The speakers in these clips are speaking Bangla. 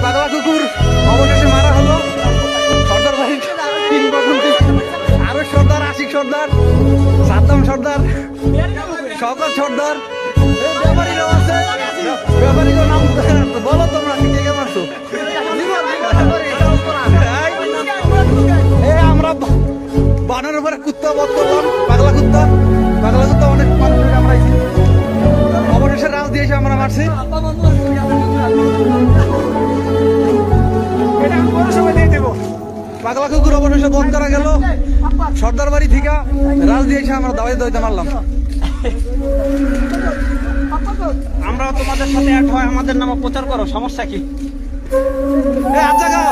পাগলা কুকুর অবশেষে মারা হলো সর্দার বাড়ির কিংবদন্তি আরো সর্দার, আশিক সর্দার, সাদ্দাম সর্দার, শওকত সর্দার, ব্যাপারীরাও আছে। ব্যাপারীদের নাম বলো তোমরা, কে কে মারছো? আমরা বানের উপরে কুত্তা বধ করলাম, পাগলা কুত্তা। পাগলা কুত্তা অনেক মানুষকে কামড়াইছি, অবশেষে রাজ দিয়েছে আমরা মারছি। পাগলা কুকুর অবশেষে বধ করা গেল। সর্দার বাড়ি থেকে রাজ দিয়েছে, আমরা দাওয়াই দইতে মারলাম। আমরা তোমাদের সাথে এক হয়, আমাদের নামে প্রচার করো, সমস্যা কি? আচ্ছা গাও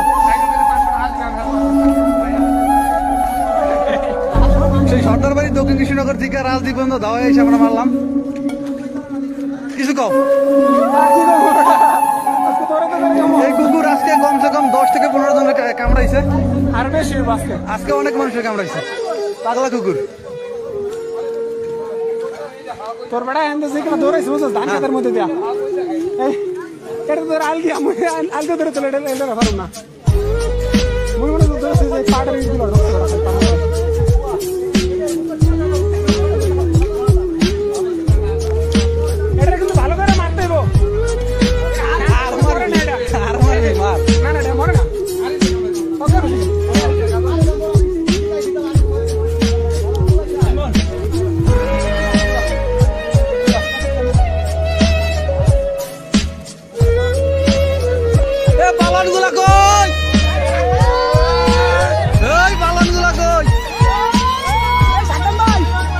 সেই সর্দার বাড়ি দক্ষিণ কৃষ্ণনগর থেকে রাজদ্বীপ পর্যন্ত দাওয়াই এসে আমরা মারলাম। কিছু কম এই কুকুর আজকে কমসে কম 10 থেকে 15 জনের কামড়াইছে, আর বেশি আজকে অনেক মানুষের কামড়াইছে পাগলা কুকুর। তোর বেড়া এনে যেখানে দৌড়াইছে বুঝছো, ধান খেতের মধ্যে দিয়া এটা তোর আল দিয়া আলকে ধরে চলে এটা পারুম না। মনে মনে দৌড়াইছে যে পাটের ইগুলো এটা কিন্তু ভালো করে মারতে হইব। না না এটা মরে না।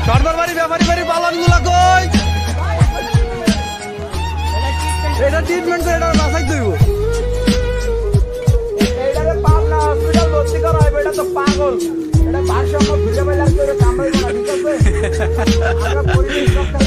সর্দার বাড়ি ব্যাপারী বাড়ি পালন গুলা কই? এটা ট্রিটমেন্ট করে এটা বাসাই দইব। এইটারে পাবনা হসপিটাল ভর্তি করা হবে, এটা তো পাগল। এটা ভারসাম্য খুঁজে পাইলে আর কেউ কামড়াইব না, ঠিক আছে? আমরা পরিবেশ রক্ষা